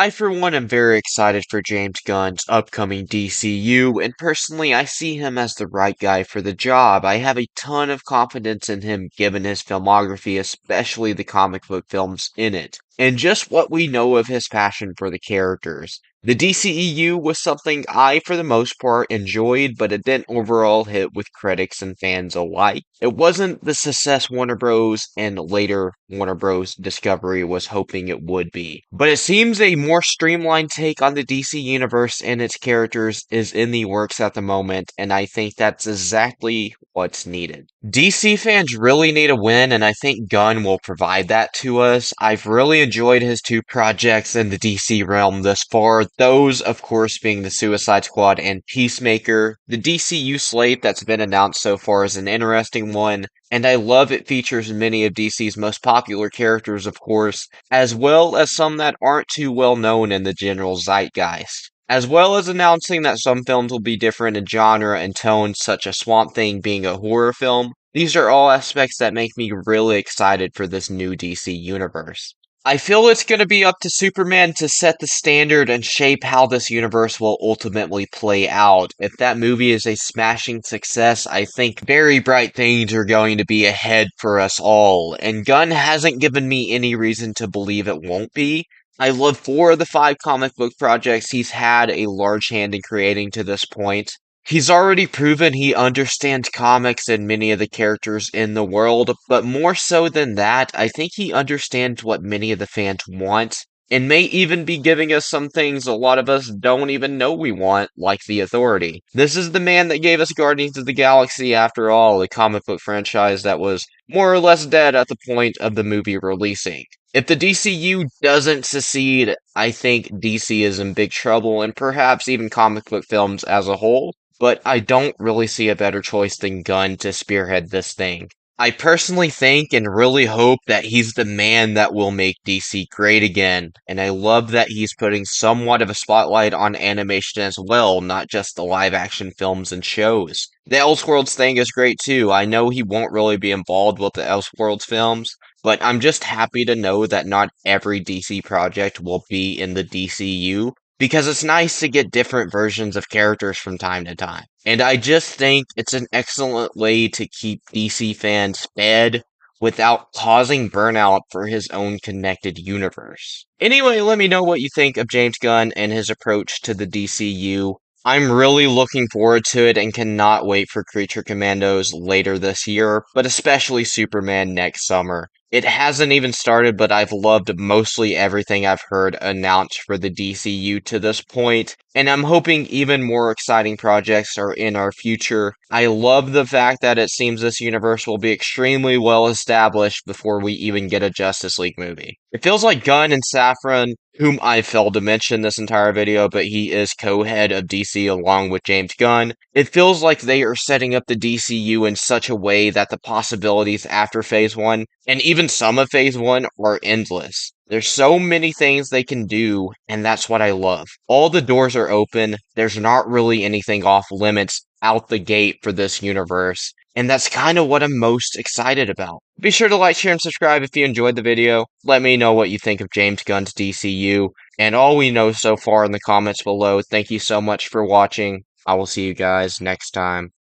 I, for one, am very excited for James Gunn's upcoming DCU, and personally, I see him as the right guy for the job. I have a ton of confidence in him given his filmography, especially the comic book films in it, and just what we know of his passion for the characters. The DCEU was something I, for the most part, enjoyed, but it didn't overall hit with critics and fans alike. It wasn't the success Warner Bros. And later Warner Bros. Discovery was hoping it would be. But it seems a more streamlined take on the DC universe and its characters is in the works at the moment, and I think that's exactly what's needed. DC fans really need a win, and I think Gunn will provide that to us. I've really enjoyed his two projects in the DC realm thus far, those, of course, being the Suicide Squad and Peacemaker. The DCU slate that's been announced so far is an interesting one, and I love it features many of DC's most popular characters, of course, as well as some that aren't too well known in the general zeitgeist. As well as announcing that some films will be different in genre and tone, such as Swamp Thing being a horror film. These are all aspects that make me really excited for this new DC universe. I feel it's going to be up to Superman to set the standard and shape how this universe will ultimately play out. If that movie is a smashing success, I think very bright things are going to be ahead for us all, and Gunn hasn't given me any reason to believe it won't be. I love four of the five comic book projects he's had a large hand in creating to this point. He's already proven he understands comics and many of the characters in the world, but more so than that, I think he understands what many of the fans want, and may even be giving us some things a lot of us don't even know we want, like the Authority. This is the man that gave us Guardians of the Galaxy, after all, a comic book franchise that was more or less dead at the point of the movie releasing. If the DCU doesn't succeed, I think DC is in big trouble, and perhaps even comic book films as a whole, but I don't really see a better choice than Gunn to spearhead this thing. I personally think and really hope that he's the man that will make DC great again, and I love that he's putting somewhat of a spotlight on animation as well, not just the live action films and shows. The Elseworlds thing is great too. I know he won't really be involved with the Elseworlds films, but I'm just happy to know that not every DC project will be in the DCU, because it's nice to get different versions of characters from time to time. And I just think it's an excellent way to keep DC fans fed without causing burnout for his own connected universe. Anyway, let me know what you think of James Gunn and his approach to the DCU. I'm really looking forward to it and cannot wait for Creature Commandos later this year, but especially Superman next summer. It hasn't even started, but I've loved mostly everything I've heard announced for the DCU to this point, and I'm hoping even more exciting projects are in our future. I love the fact that it seems this universe will be extremely well established before we even get a Justice League movie. It feels like Gunn and Safran, whom I failed to mention this entire video, but he is co-head of DC along with James Gunn. It feels like they are setting up the DCU in such a way that the possibilities after Phase 1, and even some of Phase 1, are endless. There's so many things they can do, and that's what I love. All the doors are open, there's not really anything off limits out the gate for this universe, and that's kind of what I'm most excited about. Be sure to like, share, and subscribe if you enjoyed the video. Let me know what you think of James Gunn's DCU, and all we know so far in the comments below. Thank you so much for watching. I will see you guys next time.